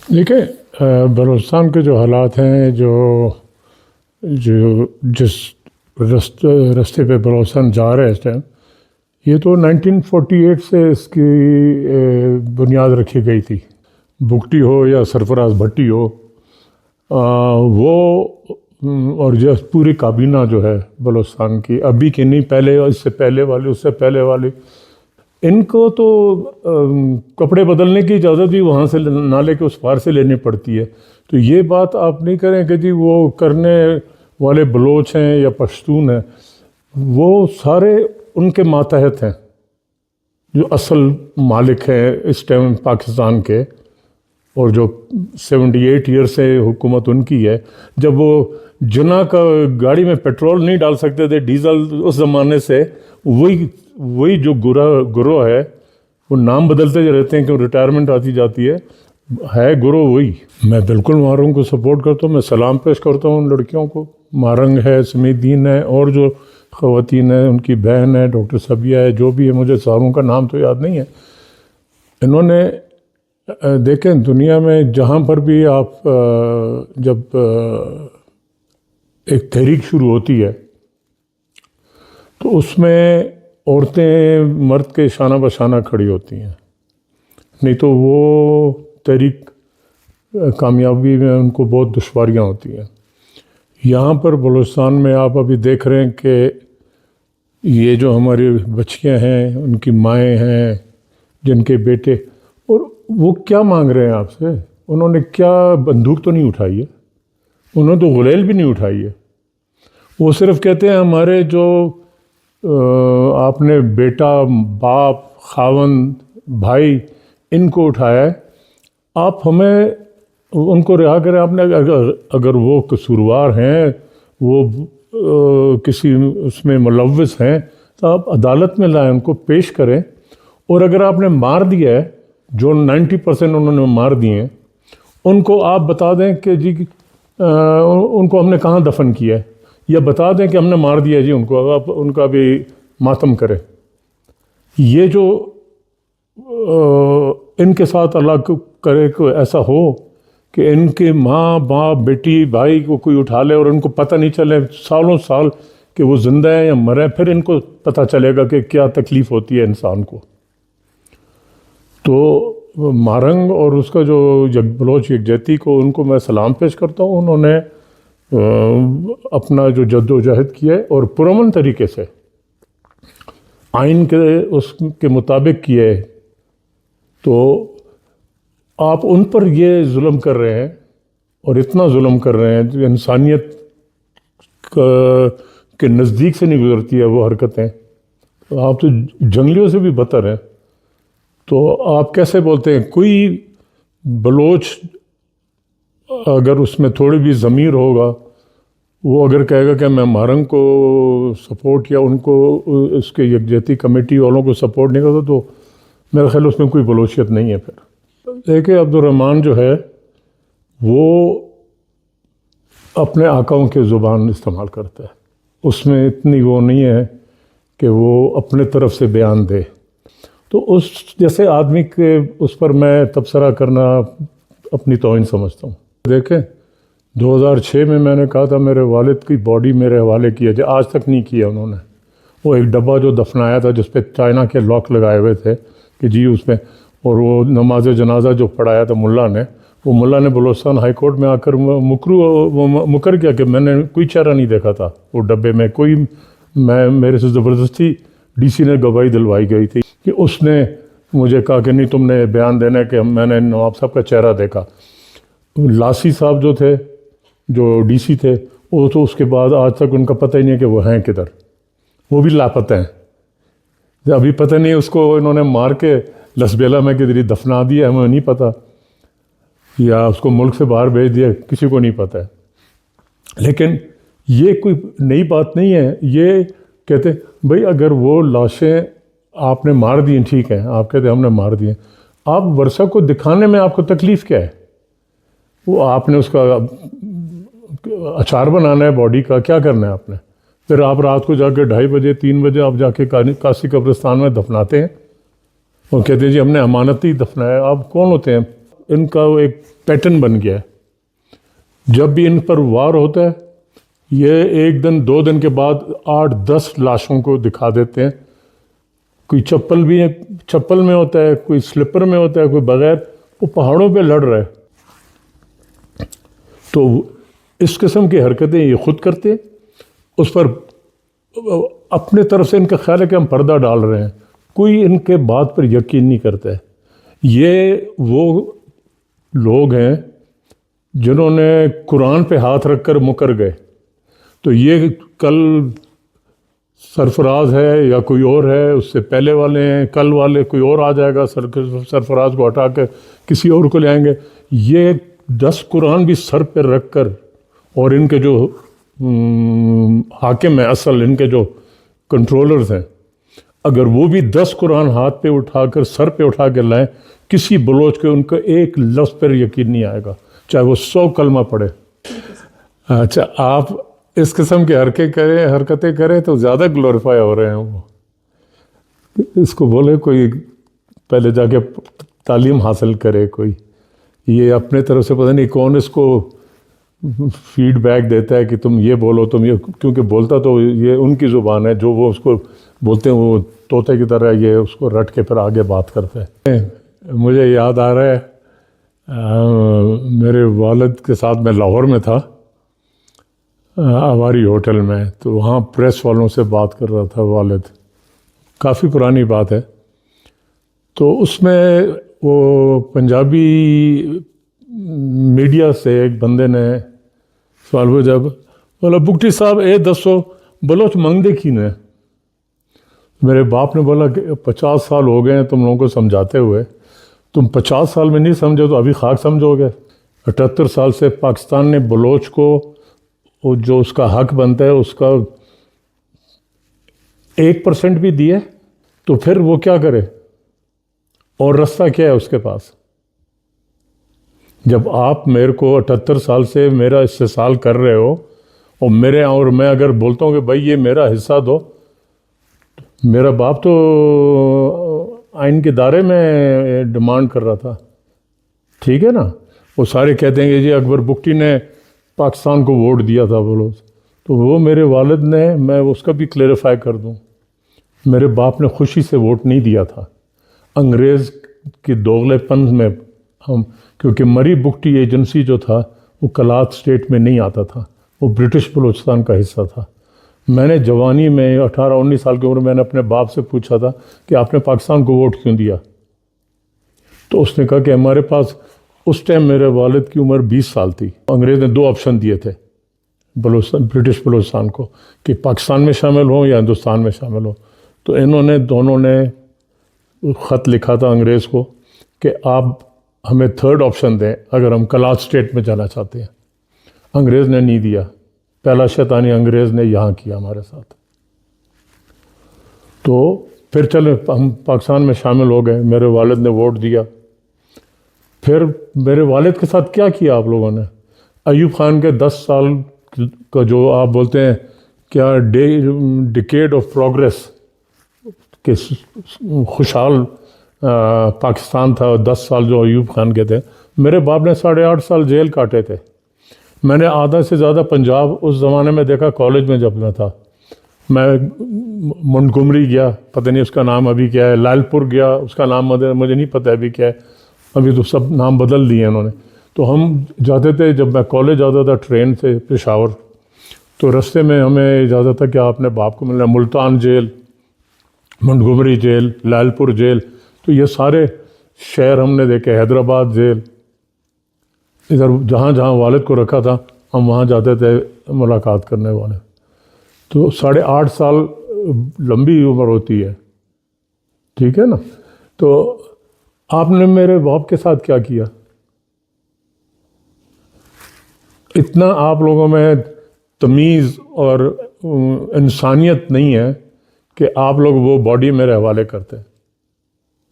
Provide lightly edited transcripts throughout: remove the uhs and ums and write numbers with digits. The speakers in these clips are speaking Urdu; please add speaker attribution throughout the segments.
Speaker 1: دیکھیں بلوچستان کے جو حالات ہیں، جس رستے پہ بلوچستان جا رہے ہیں اس ٹائم، یہ تو 1948 سے اس کی بنیاد رکھی گئی تھی۔ بگٹی ہو یا سرفراز بھٹی ہو، وہ اور جو پوری کابینہ جو ہے بلوچستان کی، ابھی کی نہیں، پہلے اس سے پہلے والی، اس سے پہلے والی، ان کو تو کپڑے بدلنے کی اجازت بھی وہاں سے نالے کے اس پار سے لینی پڑتی ہے۔ تو یہ بات آپ نہیں کریں کہ جی وہ کرنے والے بلوچ ہیں یا پشتون ہیں، وہ سارے ان کے ماتحت ہیں جو اصل مالک ہیں اس ٹائم پاکستان کے، اور جو 78 ایئر سے حکومت ان کی ہے۔ جب وہ جنا کا گاڑی میں پیٹرول نہیں ڈال سکتے تھے، ڈیزل، اس زمانے سے وہی جو گروہ ہے، وہ نام بدلتے رہتے ہیں کہ ریٹائرمنٹ آتی جاتی ہے گروہ وہی۔ میں بالکل مارنگ کو سپورٹ کرتا ہوں، میں سلام پیش کرتا ہوں ان لڑکیوں کو۔ مارنگ ہے، سمیت دین ہے، اور جو خواتین ہیں، ان کی بہن ہے ڈاکٹر صبیہ ہے، جو بھی ہے، مجھے ساروں کا نام تو یاد نہیں ہے۔ انہوں نے دیکھیں دنیا میں جہاں پر بھی آپ جب ایک تحریک شروع ہوتی ہے تو اس میں عورتیں مرد کے شانہ بشانہ کھڑی ہوتی ہیں، نہیں تو وہ تحریک کامیابی میں ان کو بہت دشواریاں ہوتی ہیں۔ یہاں پر بلوچستان میں آپ ابھی دیکھ رہے ہیں کہ یہ جو ہماری بچیاں ہیں، ان کی مائیں ہیں، جن کے بیٹے، اور وہ کیا مانگ رہے ہیں آپ سے؟ انہوں نے کیا بندوق تو نہیں اٹھائی ہے، انہوں نے تو غلیل بھی نہیں اٹھائی ہے۔ وہ صرف کہتے ہیں ہمارے جو آپ نے بیٹا، باپ، خاوند، بھائی، ان کو اٹھایا ہے، آپ ہمیں ان کو رہا کریں۔ آپ نے اگر وہ قصوروار ہیں، وہ کسی اس میں ملوث ہیں، تو آپ عدالت میں لائیں، ان کو پیش کریں۔ اور اگر آپ نے مار دیا ہے، جو 90% انہوں نے مار دیے ہیں، ان کو آپ بتا دیں کہ جی ان کو ہم نے کہاں دفن کیا ہے، یا بتا دیں کہ ہم نے مار دیا جی ان کو، آپ ان کا بھی ماتم کریں۔ یہ جو ان کے ساتھ اللہ کرے کہ ایسا ہو کہ ان کے ماں باپ، بیٹی، بھائی کو کوئی اٹھا لے اور ان کو پتہ نہیں چلے سالوں سال کہ وہ زندہ ہیں یا مرے، پھر ان کو پتہ چلے گا کہ کیا تکلیف ہوتی ہے انسان کو۔ تو مارنگ اور اس کا جو بلوچ یکجہتی کو، ان کو میں سلام پیش کرتا ہوں۔ انہوں نے اپنا جو جد و جہد کیا ہے اور پرامن طریقے سے آئین کے اس کے مطابق کیا ہے، تو آپ ان پر یہ ظلم کر رہے ہیں، اور اتنا ظلم کر رہے ہیں جو انسانیت کے نزدیک سے نہیں گزرتی ہے وہ حرکتیں۔ آپ تو جنگلیوں سے بھی بدتر ہیں۔ تو آپ کیسے بولتے ہیں؟ کوئی بلوچ اگر اس میں تھوڑی بھی ضمیر ہوگا، وہ اگر کہے گا کہ میں مارنگ کو سپورٹ یا ان کو اس کے یکجہتی کمیٹی والوں کو سپورٹ نہیں کرتا، تو میرا خیال اس میں کوئی بلوچیت نہیں ہے۔ پھر دیکھیں عبدالرحمن جو ہے وہ اپنے آقاؤں کے زبان استعمال کرتا ہے، اس میں اتنی وہ نہیں ہے کہ وہ اپنے طرف سے بیان دے۔ تو اس جیسے آدمی کے اس پر میں تبصرہ کرنا اپنی توہین سمجھتا ہوں۔ دیکھیں 2006 میں نے کہا تھا میرے والد کی باڈی میرے حوالے کی ہے، آج تک نہیں کیا انہوں نے۔ وہ ایک ڈبہ جو دفنایا تھا جس پہ چائنا کے لاک لگائے ہوئے تھے کہ جی اس میں، اور وہ نماز جنازہ جو پڑھایا تھا ملا نے، وہ ملا نے بلوچستان ہائی کورٹ میں آ کر مکر کیا کہ میں نے کوئی چہرہ نہیں دیکھا تھا وہ ڈبے میں، کوئی میرے سے زبردستی ڈی سی نے گواہی دلوائی گئی تھی کہ اس نے مجھے کہا کہ نہیں تم نے بیان دینا ہے کہ میں نے نواب صاحب کا چہرہ دیکھا۔ لاسی صاحب جو تھے، جو ڈی سی تھے، وہ تو اس کے بعد آج تک ان کا پتہ ہی نہیں ہے کہ وہ ہیں کدھر، وہ بھی لاپتہ ہیں۔ ابھی پتہ نہیں اس کو انہوں نے مار کے لسبیلا میں کدھر دفنا دیا، ہمیں نہیں پتہ، یا اس کو ملک سے باہر بھیج دیا، کسی کو نہیں پتہ ہے۔ لیکن یہ کوئی نئی بات نہیں ہے۔ یہ کہتے بھئی اگر وہ لاشیں آپ نے مار دیں، ٹھیک ہے، آپ کہتے ہیں ہم نے مار دیں، آپ ورثہ کو دکھانے میں آپ کو تکلیف کیا ہے؟ وہ آپ نے اس کا اچار بنانا ہے باڈی کا، کیا کرنا ہے آپ نے؟ پھر آپ رات کو جا کے 2:30 بجے 3 بجے آپ جا کے کاسی قبرستان میں دفناتے ہیں اور کہتے ہیں جی ہم نے امانتی دفنایا۔ آپ کون ہوتے ہیں؟ ان کا ایک پیٹرن بن گیا ہے، جب بھی ان پر وار ہوتا ہے یہ 1 دن 2 دن کے بعد 8-10 لاشوں کو دکھا دیتے ہیں. کوئی چپل میں ہوتا ہے، کوئی سلپر میں ہوتا ہے، کوئی بغیر، وہ پہاڑوں پہ لڑ رہا ہے. تو اس قسم کی حرکتیں یہ خود کرتے ہیں. اس پر اپنے طرف سے ان کا خیال ہے کہ ہم پردہ ڈال رہے ہیں، کوئی ان کے بات پر یقین نہیں کرتا ہے. یہ وہ لوگ ہیں جنہوں نے قرآن پہ ہاتھ رکھ کر مکر گئے. تو یہ کل سرفراز ہے یا کوئی اور ہے، اس سے پہلے والے ہیں، کل والے کوئی اور آ جائے گا، سرفراز کو ہٹا کے کسی اور کو لے آئیں گے. یہ 10 قرآن بھی سر پہ رکھ کر، اور ان کے جو حاکم ہیں اصل، ان کے جو کنٹرولرز ہیں، اگر وہ بھی 10 قرآن ہاتھ پہ اٹھا کر سر پہ اٹھا کے لائیں، کسی بلوچ کے ان کا ایک لفظ پر یقین نہیں آئے گا، چاہے وہ 100 کلمہ پڑھے. اچھا، آپ اس قسم کی حرکتیں کریں تو زیادہ گلوریفائی ہو رہے ہیں. وہ اس کو بولے کوئی پہلے جا کے تعلیم حاصل کرے، کوئی یہ اپنے طرف سے پتہ نہیں کون اس کو فیڈ بیک دیتا ہے کہ تم یہ بولو، تم یہ، کیونکہ بولتا تو یہ ان کی زبان ہے، جو وہ اس کو بولتے ہیں وہ طوطے کی طرح یہ اس کو رٹ کے پھر آگے بات کرتے ہیں. مجھے یاد آ رہا ہے میرے والد کے ساتھ میں لاہور میں تھا، آواری ہوٹل میں، تو وہاں پریس والوں سے بات کر رہا تھا والد، کافی پرانی بات ہے. تو اس میں وہ پنجابی میڈیا سے ایک بندے نے سوال پوچھا، بولا بگٹی صاحب اے دسو بلوچ منگدے کی نے؟ میرے باپ نے بولا کہ 50 سال ہو گئے ہیں تم لوگوں کو سمجھاتے ہوئے، تم 50 سال میں نہیں سمجھو تو ابھی خاک سمجھو گے. 78 سال سے پاکستان نے بلوچ کو وہ جو اس کا حق بنتا ہے اس کا 1% بھی دیے، تو پھر وہ کیا کرے؟ اور رستہ کیا ہے اس کے پاس؟ جب آپ میرے کو 78 سال سے میرا استحصال کر رہے ہو، اور میں اگر بولتا ہوں کہ بھائی یہ میرا حصہ دو، میرا باپ تو آئین کے دائرے میں ڈیمانڈ کر رہا تھا، ٹھیک ہے نا. وہ سارے کہتے ہیں کہ جی اکبر بگٹی نے پاکستان کو ووٹ دیا تھا بولو، تو وہ میرے والد نے، میں اس کا بھی کلیریفائی کر دوں، میرے باپ نے خوشی سے ووٹ نہیں دیا تھا. انگریز کی دوغلے پن میں ہم، کیونکہ مری بگٹی ایجنسی جو تھا وہ کلات اسٹیٹ میں نہیں آتا تھا، وہ برٹش بلوچستان کا حصہ تھا. میں نے جوانی میں 18-19 سال کی عمر میں نے اپنے باپ سے پوچھا تھا کہ آپ نے پاکستان کو ووٹ کیوں دیا؟ تو اس نے کہا کہ ہمارے پاس اس ٹائم میرے والد کی عمر 20 سال تھی. انگریز نے 2 آپشن دیے تھے برٹش بلوچستان کو کہ پاکستان میں شامل ہوں یا ہندوستان میں شامل ہوں. تو انہوں نے دونوں نے خط لکھا تھا انگریز کو کہ آپ ہمیں 3rd آپشن دیں اگر ہم کلات اسٹیٹ میں جانا چاہتے ہیں. انگریز نے نہیں دیا. پہلا شیطانی انگریز نے یہاں کیا ہمارے ساتھ. تو پھر چلے ہم پاکستان میں شامل ہو گئے، میرے والد نے ووٹ دیا. پھر میرے والد کے ساتھ کیا کیا آپ لوگوں نے؟ ایوب خان کے 10 سال کا جو آپ بولتے ہیں کیا ڈیکیڈ آف پروگریس کہ خوشحال پاکستان تھا، 10 سال جو ایوب خان کے تھے، میرے باپ نے 8.5 سال جیل کاٹے تھے. میں نے آدھا سے زیادہ پنجاب اس زمانے میں دیکھا کالج میں جب میں تھا. میں منٹگمری گیا، پتہ نہیں اس کا نام ابھی کیا ہے، لال پور گیا، اس کا نام مجھے نہیں پتہ ابھی کیا ہے، ابھی تو سب نام بدل دیے انہوں نے. تو ہم جاتے تھے، جب میں کالج جاتا تھا ٹرین سے پشاور، تو رستے میں ہمیں اجازت تھا کہ آپ نے باپ کو ملنا. ملتان جیل، منٹگمری جیل، لال پور جیل، تو یہ سارے شہر ہم نے دیکھے، حیدرآباد جیل، ادھر جہاں جہاں والد کو رکھا تھا ہم وہاں جاتے تھے ملاقات کرنے والے. تو 8.5 سال لمبی عمر ہوتی ہے، ٹھیک ہے نا. تو آپ نے میرے باپ کے ساتھ کیا کیا؟ اتنا آپ لوگوں میں تمیز اور انسانیت نہیں ہے کہ آپ لوگ وہ باڈی میرے حوالے کرتے.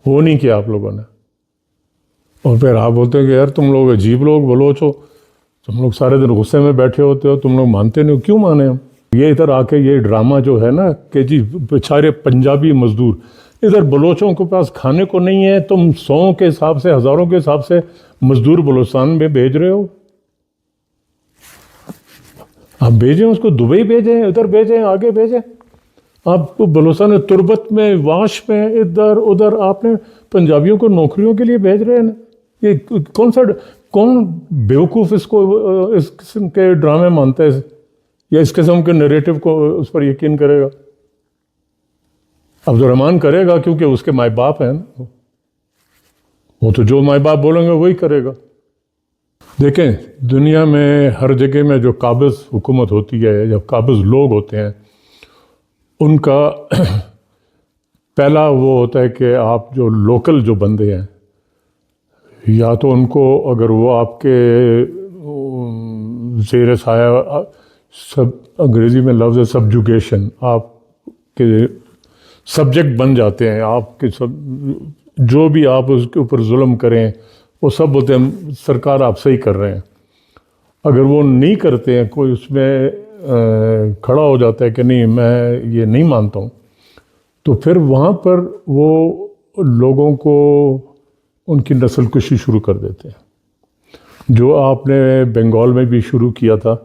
Speaker 1: وہ نہیں کیا آپ لوگوں نے. اور پھر آپ بولتے ہیں کہ یار تم لوگ عجیب لوگ بلوچ ہو، تم لوگ سارے دن غصے میں بیٹھے ہوتے ہو، تم لوگ مانتے نہیں ہو. کیوں مانے ہم؟ یہ ادھر آ کے یہ ڈرامہ جو ہے نا کہ جی بیچارے پنجابی مزدور، ادھر بلوچوں کے پاس کھانے کو نہیں ہے، تم 100 کے حساب سے، ہزاروں کے حساب سے مزدور بلوچستان میں بھیج رہے ہو. آپ بھیجیں اس کو، دبئی بھیجیں، ادھر بھیجیں، آگے بھیجیں. آپ کو بلوچستان میں تربت میں، واش میں، ادھر ادھر آپ نے پنجابیوں کو نوکریوں کے لیے بھیج رہے ہیں. یہ کون بیوقوف اس کو اس قسم کے ڈرامے مانتا ہے یا اس قسم کے نیریٹو کو اس پر یقین کرے گا؟ عبد الرحمن کرے گا کیونکہ اس کے مائی باپ ہیں نا، وہ تو جو مائی باپ بولیں گے وہی کرے گا. دیکھیں دنیا میں ہر جگہ میں جو قابض حکومت ہوتی ہے، جب قابض لوگ ہوتے ہیں، ان کا پہلا وہ ہوتا ہے کہ آپ جو لوکل جو بندے ہیں، یا تو ان کو اگر وہ آپ کے زیر سایہ، سب انگریزی میں لفظ ہے سبجوگیشن، آپ کے سبجیکٹ بن جاتے ہیں، آپ کے سب جو بھی آپ اس کے اوپر ظلم کریں وہ سب بولتے ہیں سرکار آپ صحیح کر رہے ہیں. اگر وہ نہیں کرتے ہیں، کوئی اس میں کھڑا ہو جاتا ہے کہ نہیں میں یہ نہیں مانتا ہوں، تو پھر وہاں پر وہ لوگوں کو ان کی نسل کشی شروع کر دیتے ہیں، جو آپ نے بنگال میں بھی شروع کیا تھا،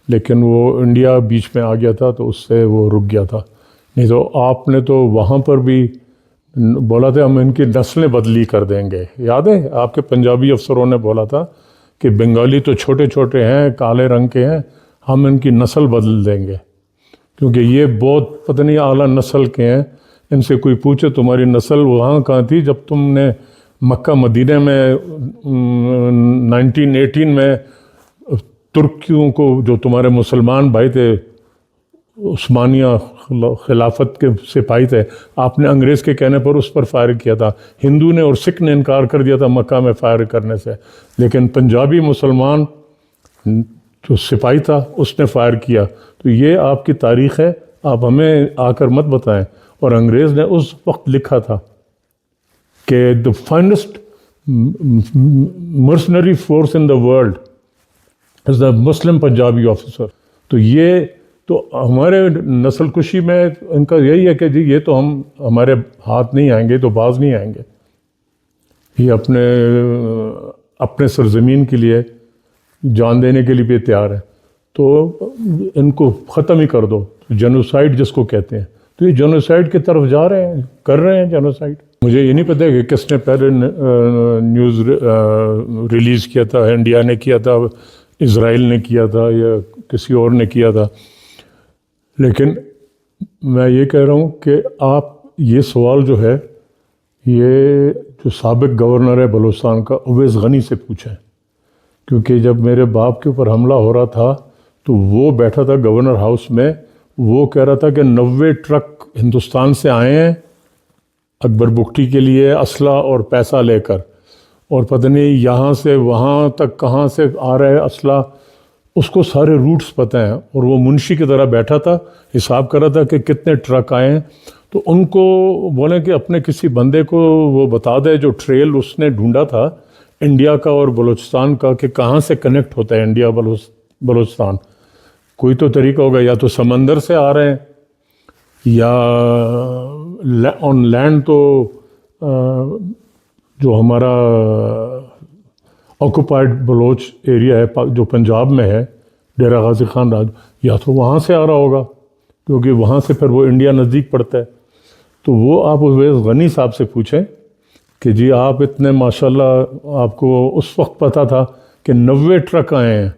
Speaker 1: لیکن وہ انڈیا بیچ میں آ گیا تھا تو اس سے وہ رک گیا تھا. نہیں تو آپ نے تو وہاں پر بھی بولا تھا ہم ان کی نسلیں بدلی کر دیں گے. یاد ہے آپ کے پنجابی افسروں نے بولا تھا کہ بنگالی تو چھوٹے چھوٹے ہیں، کالے رنگ کے ہیں، ہم ان کی نسل بدل دیں گے کیونکہ یہ بہت پتہ نہیں اعلیٰ نسل کے ہیں. ان سے کوئی پوچھے تمہاری نسل وہاں کہاں تھی جب تم نے مکہ مدینہ میں 1918 میں ترکیوں کو، جو تمہارے مسلمان بھائی تھے، عثمانیہ خلافت کے سپاہی تھے، آپ نے انگریز کے کہنے پر اس پر فائر کیا تھا. ہندو نے اور سکھ نے انکار کر دیا تھا مکہ میں فائر کرنے سے، لیکن پنجابی مسلمان جو سپاہی تھا اس نے فائر کیا. تو یہ آپ کی تاریخ ہے، آپ ہمیں آ کر مت بتائیں. اور انگریز نے اس وقت لکھا تھا کہ the finest mercenary force in the world is the Muslim Punjabi officer. تو یہ تو ہمارے نسل کشی میں ان کا یہی ہے کہ جی یہ تو ہمارے ہاتھ نہیں آئیں گے، تو باز نہیں آئیں گے. یہ اپنے سرزمین کے لیے جان دینے کے لیے بھی تیار ہے، تو ان کو ختم ہی کر دو. جینوسائیڈ جس کو کہتے ہیں، تو یہ جینوسائیڈ کی طرف جا رہے ہیں، کر رہے ہیں جینوسائیڈ. مجھے یہ نہیں پتہ کہ کس نے پہلے نیوز ریلیز کیا تھا، انڈیا نے کیا تھا، اسرائیل نے کیا تھا، یا کسی اور نے کیا تھا. لیکن میں یہ کہہ رہا ہوں کہ آپ یہ سوال جو ہے یہ جو سابق گورنر ہے بلوچستان کا اویس غنی سے پوچھیں، کیونکہ جب میرے باپ کے اوپر حملہ ہو رہا تھا تو وہ بیٹھا تھا گورنر ہاؤس میں، وہ کہہ رہا تھا کہ 90 ٹرک ہندوستان سے آئے ہیں اکبر بگٹی کے لیے اسلحہ اور پیسہ لے کر، اور پتہ نہیں یہاں سے وہاں تک کہاں سے آ رہے اسلحہ، اس کو سارے روٹس پتہ ہیں. اور وہ منشی کی طرح بیٹھا تھا، حساب کر رہا تھا کہ کتنے ٹرک آئے ہیں. تو ان کو بولیں کہ اپنے کسی بندے کو وہ بتا دے جو ٹریل اس نے ڈھونڈا تھا انڈیا کا اور بلوچستان کا، کہ کہاں سے کنیکٹ ہوتا ہے انڈیا بلوچستان. کوئی تو طریقہ ہوگا، یا تو سمندر سے آ رہے ہیں یا آن لینڈ. تو جو ہمارا آکوپائڈ بلوچ ایریا ہے جو پنجاب میں ہے، ڈیرہ غازی خان راج، یا تو وہاں سے آ رہا ہوگا کیونکہ وہاں سے پھر وہ انڈیا نزدیک پڑتا ہے. تو وہ آپ اویس غنی صاحب سے پوچھیں کہ جی آپ اتنے ماشاءاللہ آپ کو اس وقت پتہ تھا کہ 90 ٹرک آئے ہیں،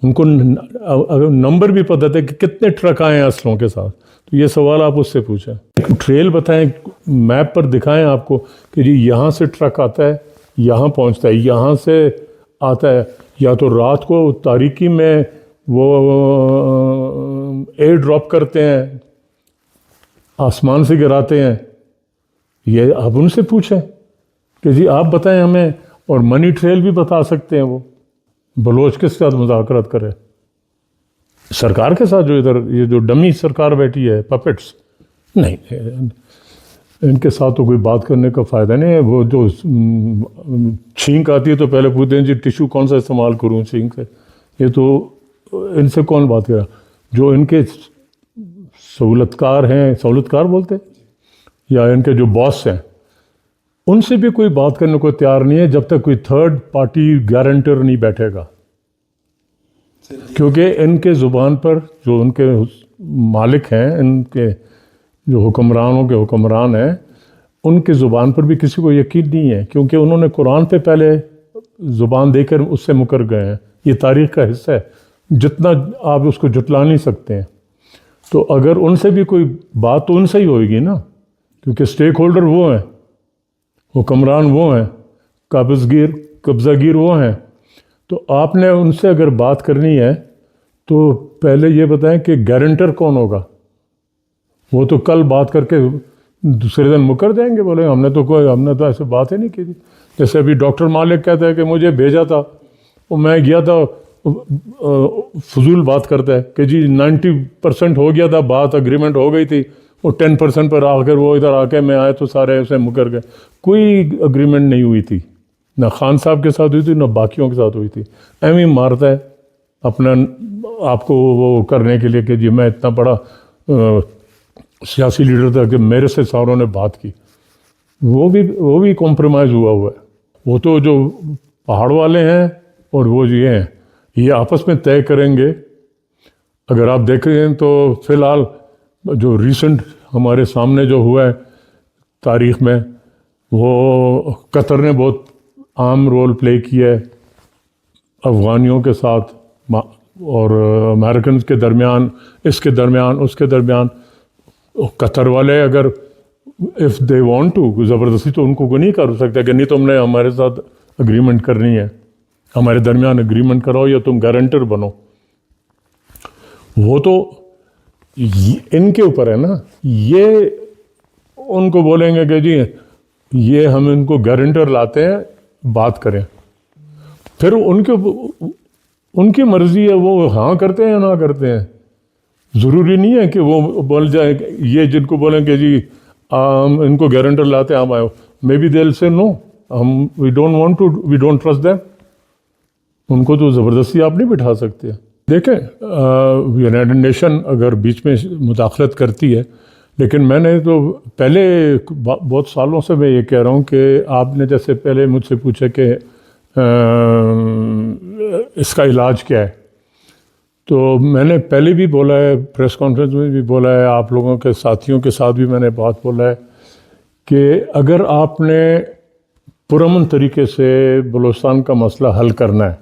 Speaker 1: ان کو نمبر بھی پتہ تھا کہ کتنے ٹرک آئے ہیں اسلحوں کے ساتھ. تو یہ سوال آپ اس سے پوچھیں، ٹریل بتائیں، میپ پر دکھائیں آپ کو کہ جی یہاں سے ٹرک آتا ہے، یہاں پہنچتا ہے، یہاں سے آتا ہے. یا تو رات کو تاریکی میں وہ ایئر ڈراپ کرتے ہیں، آسمان سے گراتے ہیں. یہ آپ ان سے پوچھیں کہ جی آپ بتائیں ہمیں. اور منی ٹریل بھی بتا سکتے ہیں. وہ بلوچ کے ساتھ مذاکرات کرے، سرکار کے ساتھ جو ادھر یہ جو ڈمی سرکار بیٹھی ہے، پپٹس نہیں، ان کے ساتھ تو کوئی بات کرنے کا فائدہ نہیں ہے. وہ جو چھینک آتی ہے تو پہلے پوچھتے ہیں جی ٹیشو کون سا استعمال کروں چھینک سے. یہ تو ان سے کون بات کرا؟ جو ان کے سہولت کار ہیں، سہولت کار بولتے یا ان کے جو باس ہیں ان سے بھی کوئی بات کرنے کو تیار نہیں ہے جب تک کوئی تھرڈ پارٹی گارنٹر نہیں بیٹھے گا. کیونکہ ان کے زبان پر جو ان کے مالک ہیں، ان کے جو حکمرانوں کے حکمران ہیں، ان کی زبان پر بھی کسی کو یقین نہیں ہے، کیونکہ انہوں نے قرآن پہ پہلے زبان دے کر اس سے مکر گئے ہیں. یہ تاریخ کا حصہ ہے، جتنا آپ اس کو جھٹلا نہیں سکتے ہیں. تو اگر ان سے بھی کوئی بات تو ان سے ہی ہوئے گی نا، کیونکہ سٹیک ہولڈر وہ ہیں، حکمران وہ ہیں، قبضہ گیر وہ ہیں. تو آپ نے ان سے اگر بات کرنی ہے تو پہلے یہ بتائیں کہ گارنٹر کون ہوگا. وہ تو کل بات کر کے دوسرے دن مکر جائیں گے، بولے ہم نے تو ایسے بات ہی نہیں کی تھی. جیسے ابھی ڈاکٹر مالک کہتا ہے کہ مجھے بھیجا تھا، وہ میں گیا تھا، فضول بات کرتا ہے کہ جی 90% ہو گیا تھا، بات اگریمنٹ ہو گئی تھی، وہ 10% پر آ کر وہ ادھر آ کے میں آئے تو سارے اسے مکر گئے. کوئی اگریمنٹ نہیں ہوئی تھی، نہ خان صاحب کے ساتھ ہوئی تھی، نہ باقیوں کے ساتھ ہوئی تھی. ہی مارتا ہے اپنا آپ کو وہ کرنے کے لیے کہ جی میں اتنا بڑا سیاسی لیڈر تھا کہ میرے سے ساروں نے بات کی. وہ بھی کمپرومائز ہوا ہے. وہ تو جو پہاڑ والے ہیں اور وہ یہ ہیں، یہ آپس میں طے کریں گے. اگر آپ دیکھیں تو فی الحال جو ریسنٹ ہمارے سامنے جو ہوا ہے تاریخ میں، وہ قطر نے بہت اہم رول پلے کیا ہے افغانیوں کے ساتھ اور امریکنز کے درمیان، اس کے درمیان. قطر والے اگر اف دے وانٹ ٹو، زبردستی تو ان کو نہیں کر سکتے کہ نہیں تم نے ہمارے ساتھ اگریمنٹ کرنی ہے، ہمارے درمیان اگریمنٹ کراؤ یا تم گارنٹر بنو. وہ تو ان کے اوپر ہے نا. یہ ان کو بولیں گے کہ جی یہ ہم ان کو گارنٹر لاتے ہیں، بات کریں. پھر ان کی مرضی ہے، وہ ہاں کرتے ہیں یا نہ کرتے ہیں. ضروری نہیں ہے کہ وہ بول جائیں، یہ جن کو بولیں کہ جی ہم ان کو گارنٹر لاتے ہیں، ہم آئے، مے بی دے ول سے نو، وی ڈونٹ ٹرسٹ دیم. ان کو تو زبردستی آپ نہیں بٹھا سکتے. دیکھیں یونائیٹڈ نیشن اگر بیچ میں مداخلت کرتی ہے، لیکن میں نے تو پہلے بہت سالوں سے میں یہ کہہ رہا ہوں کہ آپ نے جیسے پہلے مجھ سے پوچھا کہ اس کا علاج کیا ہے، تو میں نے پہلے بھی بولا ہے، پریس کانفرنس میں بھی بولا ہے، آپ لوگوں کے ساتھیوں کے ساتھ بھی میں نے بات بولا ہے کہ اگر آپ نے پرامن طریقے سے بلوچستان کا مسئلہ حل کرنا ہے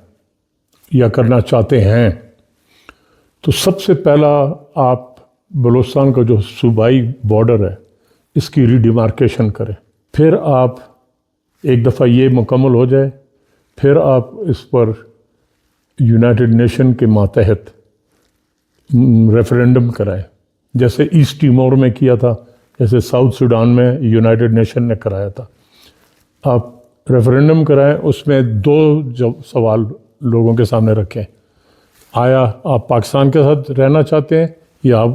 Speaker 1: یا کرنا چاہتے ہیں تو سب سے پہلا آپ بلوچستان کا جو صوبائی بارڈر ہے اس کی ری ڈیمارکیشن کریں. پھر آپ ایک دفعہ یہ مکمل ہو جائے، پھر آپ اس پر یونائیٹڈ نیشن کے ماتحت ریفرینڈم کرائیں، جیسے ایسٹ ٹیمور میں کیا تھا، جیسے ساؤتھ سوڈان میں یونائیٹڈ نیشن نے کرایا تھا. آپ ریفرینڈم کرائیں، اس میں 2 سوال لوگوں کے سامنے رکھیں. آیا آپ پاکستان کے ساتھ رہنا چاہتے ہیں یا آپ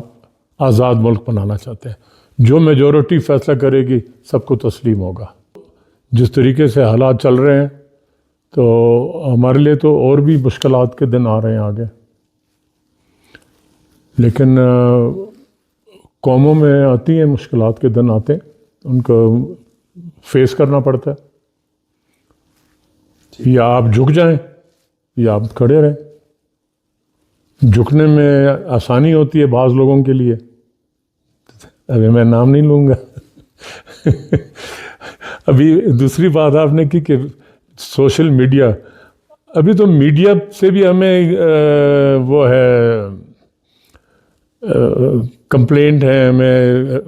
Speaker 1: آزاد ملک بنانا چاہتے ہیں؟ جو میجورٹی فیصلہ کرے گی سب کو تسلیم ہوگا. جس طریقے سے حالات چل رہے ہیں تو ہمارے لیے تو اور بھی مشکلات کے دن آ رہے ہیں آگے، لیکن قوموں میں آتی ہیں مشکلات کے دن، آتے ہیں، ان کو فیس کرنا پڑتا ہے. یا آپ جھک جائیں یا آپ کھڑے رہیں. جھکنے میں آسانی ہوتی ہے بعض لوگوں کے لیے، ابھی میں نام نہیں لوں گا. ابھی دوسری بات آپ نے کی کہ سوشل میڈیا، ابھی تو میڈیا سے بھی ہمیں وہ ہے کمپلینٹ ہے، ہمیں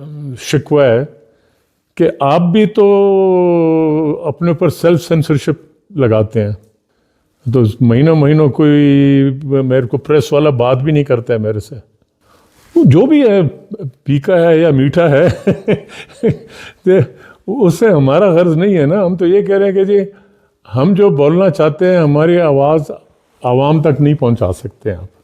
Speaker 1: شکوہ ہے کہ آپ بھی تو اپنے اوپر سیلف سینسرشپ لگاتے ہیں. تو مہینوں کوئی میرے کو پریس والا بات بھی نہیں کرتا ہے میرے سے. جو بھی ہے، پھیکا ہے یا میٹھا ہے، اس سے ہمارا غرض نہیں ہے نا. ہم تو یہ کہہ رہے ہیں کہ جی ہم جو بولنا چاہتے ہیں ہماری آواز عوام تک نہیں پہنچا سکتے آپ.